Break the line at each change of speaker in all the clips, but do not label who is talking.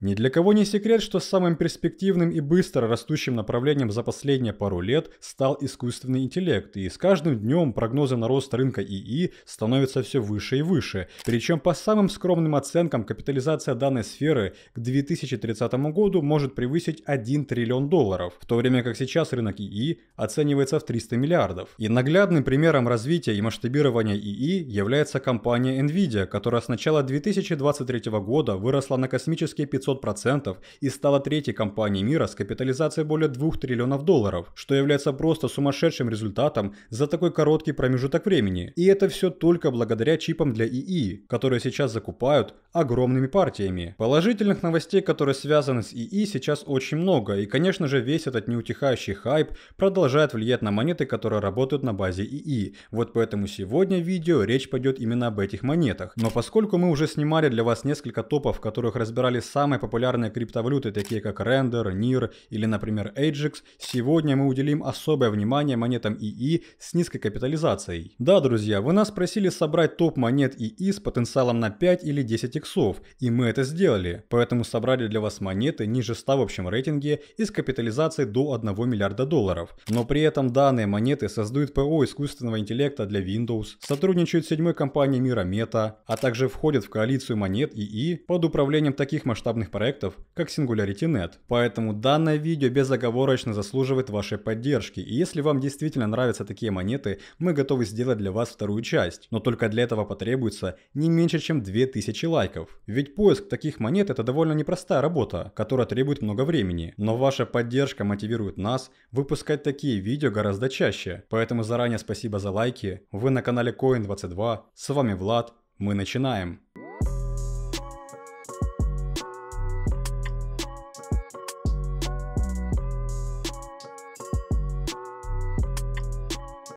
Ни для кого не секрет, что самым перспективным и быстро растущим направлением за последние пару лет стал искусственный интеллект, и с каждым днем прогнозы на рост рынка ИИ становятся все выше и выше. Причем по самым скромным оценкам капитализация данной сферы к 2030 году может превысить $1 триллион, в то время как сейчас рынок ИИ оценивается в 300 миллиардов. И наглядным примером развития и масштабирования ИИ является компания Nvidia, которая с начала 2023 года выросла на космические 500% и стала третьей компанией мира с капитализацией более $2 триллионов, что является просто сумасшедшим результатом за такой короткий промежуток времени. И это все только благодаря чипам для ИИ, которые сейчас закупают огромными партиями. Положительных новостей, которые связаны с ИИ, сейчас очень много, и конечно же весь этот неутихающий хайп продолжает влиять на монеты, которые работают на базе ИИ. Вот поэтому сегодня в видео речь пойдет именно об этих монетах. Но поскольку мы уже снимали для вас несколько топов, в которых разбирали самые популярные криптовалюты, такие как Render, NIR или, например, AGEX, сегодня мы уделим особое внимание монетам ИИ с низкой капитализацией. Да, друзья, вы нас просили собрать топ монет ИИ с потенциалом на 5 или 10 иксов, и мы это сделали. Поэтому собрали для вас монеты ниже 100 в общем рейтинге и с капитализацией до $1 миллиарда. Но при этом данные монеты создают ПО искусственного интеллекта для Windows, сотрудничают с седьмой компанией мира Meta, а также входят в коалицию монет ИИ под управлением таких масштабных проектов, как SingularityNet. Поэтому данное видео безоговорочно заслуживает вашей поддержки, и если вам действительно нравятся такие монеты, мы готовы сделать для вас вторую часть, но только для этого потребуется не меньше чем 2000 лайков. Ведь поиск таких монет — это довольно непростая работа, которая требует много времени, но ваша поддержка мотивирует нас выпускать такие видео гораздо чаще, поэтому заранее спасибо за лайки. Вы на канале Coin22, с вами Влад, мы начинаем.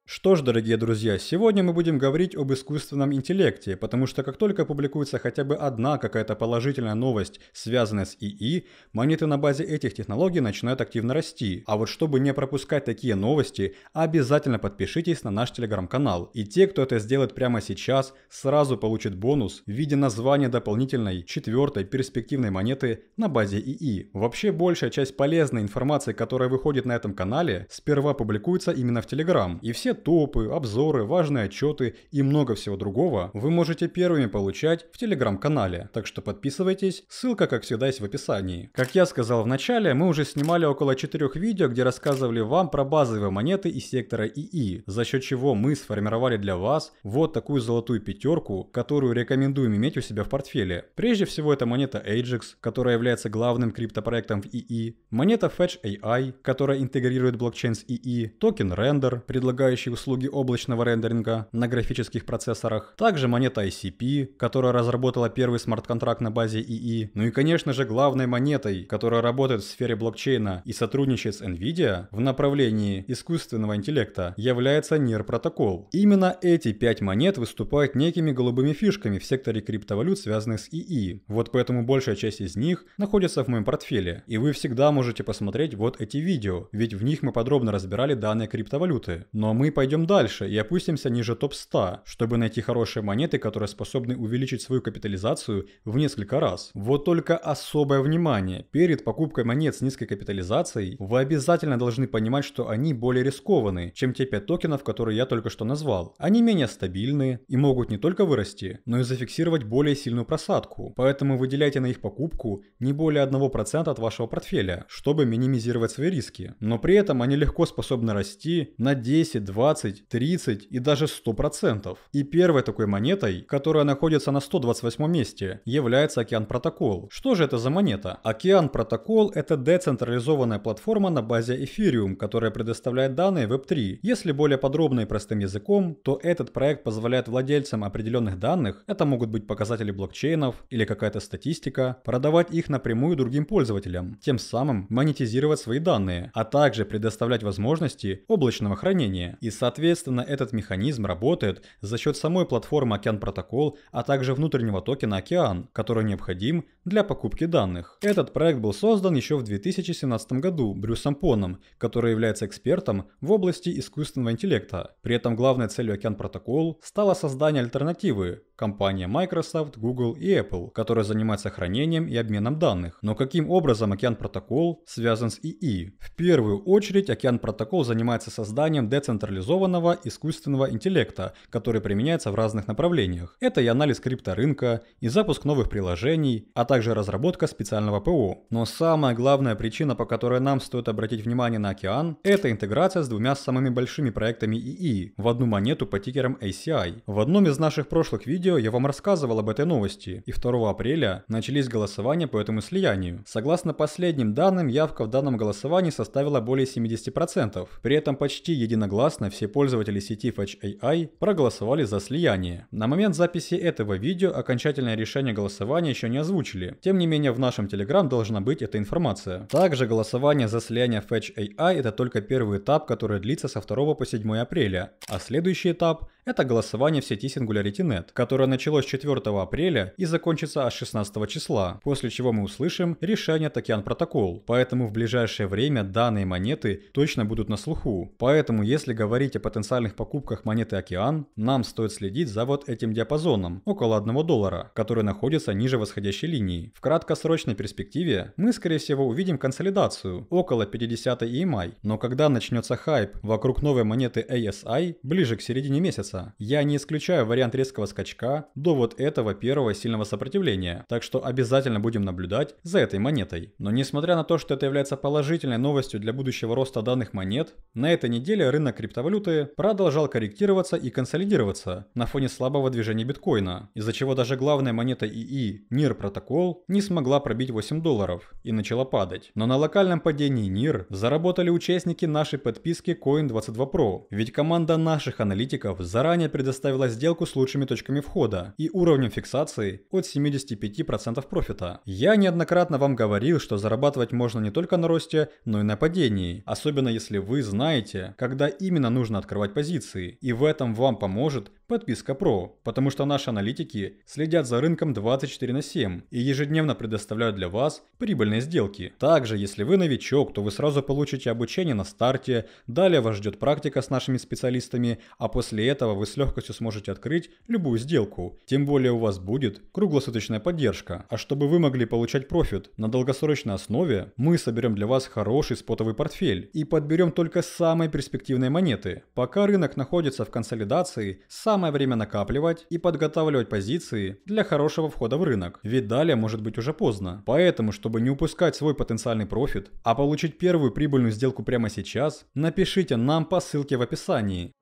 Что ж, дорогие друзья, сегодня мы будем говорить об искусственном интеллекте, потому что как только публикуется хотя бы одна какая-то положительная новость, связанная с ИИ, монеты на базе этих технологий начинают активно расти. А вот чтобы не пропускать такие новости, обязательно подпишитесь на наш телеграм-канал. И те, кто это сделает прямо сейчас, сразу получат бонус в виде названия дополнительной, четвертой перспективной монеты на базе ИИ. Вообще большая часть полезной информации, которая выходит на этом канале, сперва публикуется именно в телеграм. И все топы, обзоры, важные отчеты и много всего другого вы можете первыми получать в телеграм-канале. Так что подписывайтесь, ссылка как всегда есть в описании. Как я сказал в начале, мы уже снимали около 4 видео, где рассказывали вам про базовые монеты из сектора ИИ, за счет чего мы сформировали для вас вот такую золотую пятерку, которую рекомендуем иметь у себя в портфеле. Прежде всего это монета AGEX, которая является главным криптопроектом в ИИ, монета Fetch AI, которая интегрирует блокчейн с ИИ, токен Render, предлагающий услуги облачного рендеринга на графических процессорах, также монета ICP, которая разработала первый смарт-контракт на базе ИИ, ну и конечно же главной монетой, которая работает в сфере блокчейна и сотрудничает с Nvidia в направлении искусственного интеллекта, является NIR протокол. Именно эти 5 монет выступают некими голубыми фишками в секторе криптовалют, связанных с ИИ. Вот поэтому большая часть из них находится в моем портфеле, и вы всегда можете посмотреть вот эти видео, ведь в них мы подробно разбирали данные криптовалюты. Но мы пойдем дальше и опустимся ниже топ-100, чтобы найти хорошие монеты, которые способны увеличить свою капитализацию в несколько раз. Вот только особое внимание. Перед покупкой монет с низкой капитализацией вы обязательно должны понимать, что они более рискованны, чем те 5 токенов, которые я только что назвал. Они менее стабильны и могут не только вырасти, но и зафиксировать более сильную просадку. Поэтому выделяйте на их покупку не более 1% от вашего портфеля, чтобы минимизировать свои риски. Но при этом они легко способны расти на 10, 20, 30 и даже 100%. И первой такой монетой, которая находится на 128 месте, является Океан Протокол. Что же это за монета? Океан Протокол — это децентрализованная платформа на базе Ethereum, которая предоставляет данные Web3. Если более подробно и простым языком, то этот проект позволяет владельцам определенных данных, это могут быть показатели блокчейнов или какая-то статистика, продавать их напрямую другим пользователям, тем самым монетизировать свои данные, а также предоставлять возможности облачного хранения. И соответственно, этот механизм работает за счет самой платформы Океан Протокол, а также внутреннего токена Океан, который необходим для покупки данных. Этот проект был создан еще в 2017 году Брюсом Поном, который является экспертом в области искусственного интеллекта. При этом главной целью Океан Протокол стало создание альтернативы компания Microsoft, Google и Apple, которая занимается хранением и обменом данных. Но каким образом Океан Протокол связан с ИИ? В первую очередь Океан Протокол занимается созданием децентрализованного искусственного интеллекта, который применяется в разных направлениях. Это и анализ крипторынка, и запуск новых приложений, а также разработка специального ПО. Но самая главная причина, по которой нам стоит обратить внимание на Океан, это интеграция с двумя самыми большими проектами ИИ в одну монету по тикерам ACI. В одном из наших прошлых видео я вам рассказывал об этой новости, и 2 апреля начались голосования по этому слиянию. Согласно последним данным, явка в данном голосовании составила более 70%. При этом почти единогласно все пользователи сети Fetch AI проголосовали за слияние. На момент записи этого видео окончательное решение голосования еще не озвучили. Тем не менее, в нашем Telegram должна быть эта информация. Также голосование за слияние Fetch AI это только первый этап, который длится со 2 по 7 апреля. А следующий этап – это голосование в сети SingularityNet, которое началось 4 апреля и закончится аж 16 числа, после чего мы услышим решение от Океан Протокол. Поэтому в ближайшее время данные монеты точно будут на слуху. Поэтому, если говорить о потенциальных покупках монеты Океан, нам стоит следить за вот этим диапазоном, около $1, который находится ниже восходящей линии. В краткосрочной перспективе мы, скорее всего, увидим консолидацию около 50 EMI, но когда начнется хайп вокруг новой монеты ASI ближе к середине месяца, я не исключаю вариант резкого скачка до вот этого первого сильного сопротивления, так что обязательно будем наблюдать за этой монетой. Но несмотря на то, что это является положительной новостью для будущего роста данных монет, на этой неделе рынок криптовалюты продолжал корректироваться и консолидироваться на фоне слабого движения биткоина, из-за чего даже главная монета ИИ NIR Protocol не смогла пробить $8 и начала падать. Но на локальном падении NIR заработали участники нашей подписки Coin22 Pro, ведь команда наших аналитиков заранее предоставила сделку с лучшими точками входа и уровнем фиксации от 75% профита. Я неоднократно вам говорил, что зарабатывать можно не только на росте, но и на падении, особенно если вы знаете, когда именно нужно открывать позиции, и в этом вам поможет подписка Pro, потому что наши аналитики следят за рынком 24/7 и ежедневно предоставляют для вас прибыльные сделки. Также, если вы новичок, то вы сразу получите обучение на старте, далее вас ждет практика с нашими специалистами, а после этого вы с легкостью сможете открыть любую сделку. Тем более у вас будет круглосуточная поддержка. А чтобы вы могли получать профит на долгосрочной основе, мы соберем для вас хороший спотовый портфель и подберем только самые перспективные монеты. Пока рынок находится в консолидации, самое время накапливать и подготавливать позиции для хорошего входа в рынок, ведь далее может быть уже поздно. Поэтому, чтобы не упускать свой потенциальный профит, а получить первую прибыльную сделку прямо сейчас, напишите нам по ссылке в описании.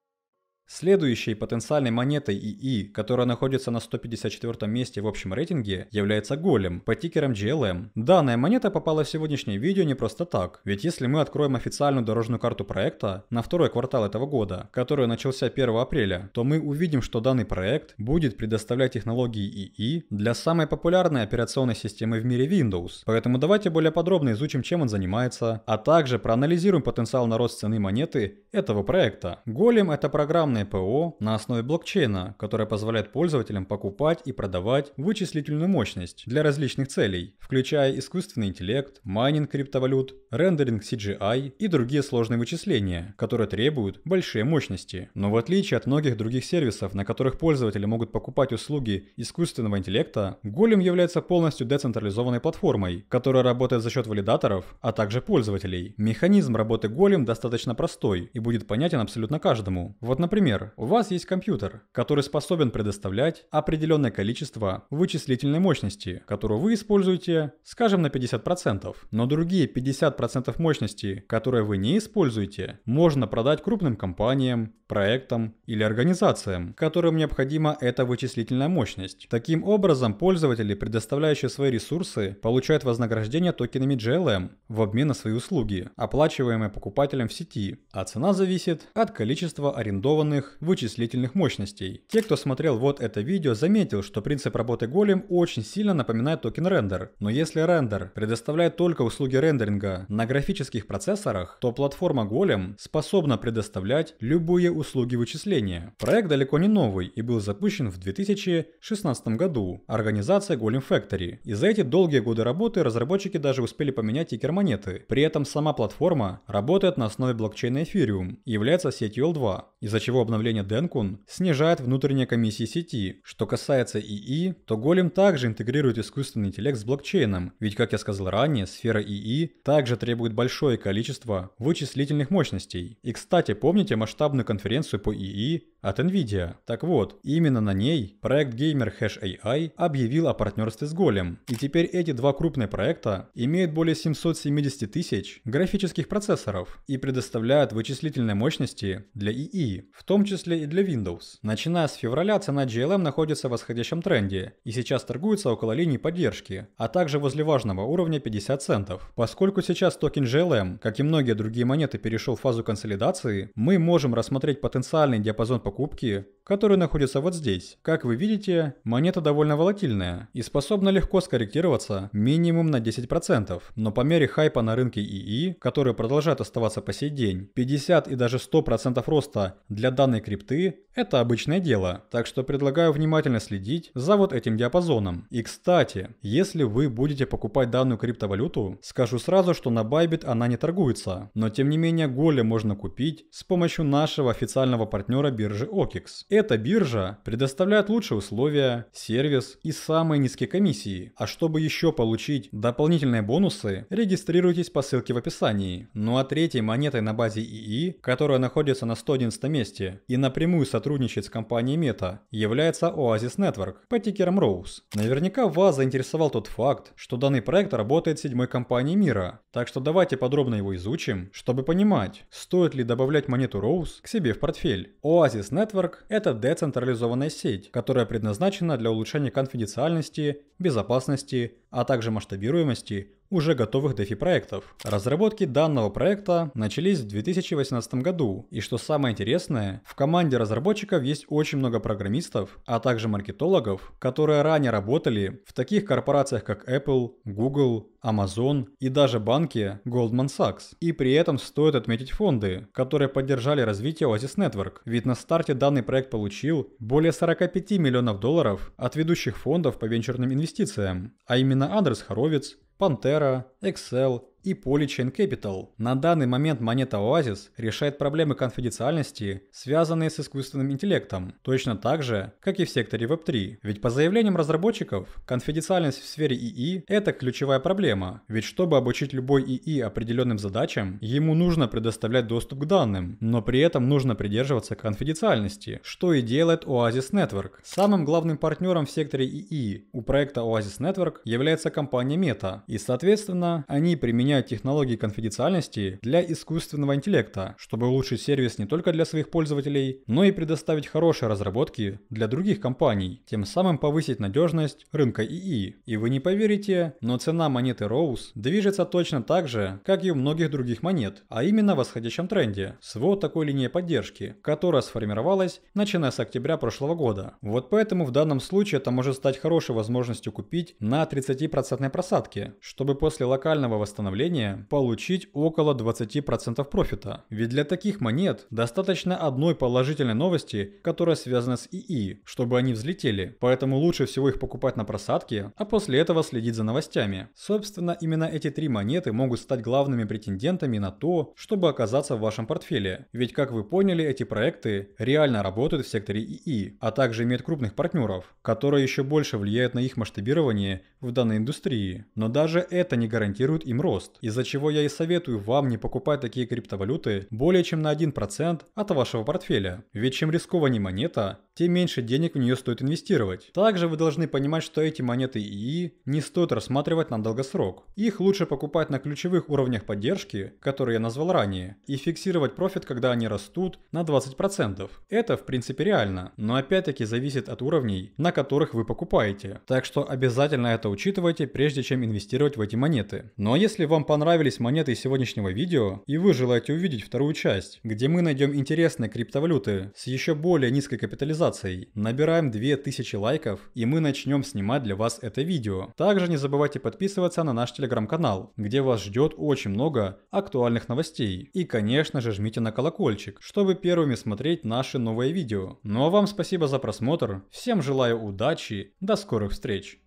Следующей потенциальной монетой ИИ, которая находится на 154 месте в общем рейтинге, является Golem по тикерам GLM. Данная монета попала в сегодняшнее видео не просто так, ведь если мы откроем официальную дорожную карту проекта на второй квартал этого года, который начался 1 апреля, то мы увидим, что данный проект будет предоставлять технологии ИИ для самой популярной операционной системы в мире Windows. Поэтому давайте более подробно изучим, чем он занимается, а также проанализируем потенциал на рост цены монеты этого проекта. Golem — это программное ПО на основе блокчейна, которое позволяет пользователям покупать и продавать вычислительную мощность для различных целей, включая искусственный интеллект, майнинг криптовалют, рендеринг CGI и другие сложные вычисления, которые требуют большие мощности. Но в отличие от многих других сервисов, на которых пользователи могут покупать услуги искусственного интеллекта, Golem является полностью децентрализованной платформой, которая работает за счет валидаторов, а также пользователей. Механизм работы Golem достаточно простой и будет понятен абсолютно каждому. Вот, например, у вас есть компьютер, который способен предоставлять определенное количество вычислительной мощности, которую вы используете, скажем, на 50%. Но другие 50% мощности, которые вы не используете, можно продать крупным компаниям, проектам или организациям, которым необходима эта вычислительная мощность. Таким образом, пользователи, предоставляющие свои ресурсы, получают вознаграждение токенами GLM в обмен на свои услуги, оплачиваемые покупателем в сети, а цена зависит от количества арендованных огромных вычислительных мощностей. Те, кто смотрел вот это видео, заметил, что принцип работы Golem очень сильно напоминает токен рендер. Но если рендер предоставляет только услуги рендеринга на графических процессорах, то платформа Golem способна предоставлять любые услуги вычисления. Проект далеко не новый и был запущен в 2016 году организацией Golem Factory. И за эти долгие годы работы разработчики даже успели поменять тикер монеты. При этом сама платформа работает на основе блокчейна Ethereum и является сетью L2, из-за чего обновление Dencun снижает внутренние комиссии сети. Что касается ИИ, то Golem также интегрирует искусственный интеллект с блокчейном, ведь, как я сказал ранее, сфера ИИ также требует большое количество вычислительных мощностей. И, кстати, помните масштабную конференцию по ИИ от NVIDIA? Так вот, именно на ней проект Gamer Hash AI объявил о партнерстве с Golem. И теперь эти два крупные проекта имеют более 770 тысяч графических процессоров и предоставляют вычислительные мощности для ИИ, в том числе и для Windows. Начиная с февраля цена GLM находится в восходящем тренде и сейчас торгуется около линии поддержки, а также возле важного уровня 50 центов. Поскольку сейчас токен GLM, как и многие другие монеты, перешел в фазу консолидации, мы можем рассмотреть потенциальный диапазон покупки, который находится вот здесь. Как вы видите, монета довольно волатильная и способна легко скорректироваться минимум на 10%, но по мере хайпа на рынке ИИ, который продолжает оставаться по сей день, 50 и даже 100% роста для данной крипты – это обычное дело, так что предлагаю внимательно следить за вот этим диапазоном. И кстати, если вы будете покупать данную криптовалюту, скажу сразу, что на Bybit она не торгуется, но тем не менее Golem можно купить с помощью нашего официального партнера биржи OKX. Эта биржа предоставляет лучшие условия, сервис и самые низкие комиссии. А чтобы еще получить дополнительные бонусы, регистрируйтесь по ссылке в описании. Ну а третьей монетой на базе ИИ, которая находится на 111 месте и напрямую сотрудничает с компанией Meta, является Oasis Network по тикерам Rose. Наверняка вас заинтересовал тот факт, что данный проект работает с 7-й компанией мира, так что давайте подробно его изучим, чтобы понимать, стоит ли добавлять монету Rose к себе в портфель. Oasis Network – это децентрализованная сеть, которая предназначена для улучшения конфиденциальности, безопасности, а также масштабируемости уже готовых DeFi проектов. Разработки данного проекта начались в 2018 году, и что самое интересное, в команде разработчиков есть очень много программистов, а также маркетологов, которые ранее работали в таких корпорациях как Apple, Google, Amazon и даже банке Goldman Sachs. И при этом стоит отметить фонды, которые поддержали развитие Oasis Network, ведь на старте данный проект получил более 45 миллионов долларов от ведущих фондов по венчурным инвестициям, а именно Андрес Хоровиц, Pantera, Excel и Polychain Capital. На данный момент монета Oasis решает проблемы конфиденциальности, связанные с искусственным интеллектом, точно так же, как и в секторе Web3. Ведь по заявлениям разработчиков, конфиденциальность в сфере ИИ – это ключевая проблема. Ведь чтобы обучить любой ИИ определенным задачам, ему нужно предоставлять доступ к данным, но при этом нужно придерживаться конфиденциальности, что и делает Oasis Network. Самым главным партнером в секторе ИИ у проекта Oasis Network является компания Meta, и соответственно они применяют технологии конфиденциальности для искусственного интеллекта, чтобы улучшить сервис не только для своих пользователей, но и предоставить хорошие разработки для других компаний, тем самым повысить надежность рынка ИИ. И вы не поверите, но цена монеты Rose движется точно так же, как и у многих других монет, а именно в восходящем тренде, с вот такой линией поддержки, которая сформировалась начиная с октября прошлого года. Вот поэтому в данном случае это может стать хорошей возможностью купить на 30% просадке, чтобы после локального восстановления получить около 20% профита. Ведь для таких монет достаточно одной положительной новости, которая связана с ИИ, чтобы они взлетели. Поэтому лучше всего их покупать на просадке, а после этого следить за новостями. Собственно, именно эти три монеты могут стать главными претендентами на то, чтобы оказаться в вашем портфеле. Ведь, как вы поняли, эти проекты реально работают в секторе ИИ, а также имеют крупных партнеров, которые еще больше влияют на их масштабирование в данной индустрии. Но даже это не гарантирует им рост. Из-за чего я и советую вам не покупать такие криптовалюты более чем на 1% от вашего портфеля. Ведь чем рискованнее монета, тем меньше денег в нее стоит инвестировать. Также вы должны понимать, что эти монеты ИИ не стоит рассматривать на долгосрок. Их лучше покупать на ключевых уровнях поддержки, которые я назвал ранее, и фиксировать профит, когда они растут на 20%. Это в принципе реально, но опять-таки зависит от уровней, на которых вы покупаете. Так что обязательно это учитывайте, прежде чем инвестировать в эти монеты. Ну а если вам понравились монеты из сегодняшнего видео, и вы желаете увидеть вторую часть, где мы найдем интересные криптовалюты с еще более низкой капитализацией, набираем 2000 лайков, и мы начнем снимать для вас это видео. Также не забывайте подписываться на наш телеграм-канал, где вас ждет очень много актуальных новостей. И конечно же жмите на колокольчик, чтобы первыми смотреть наши новые видео. Ну а вам спасибо за просмотр, всем желаю удачи, до скорых встреч!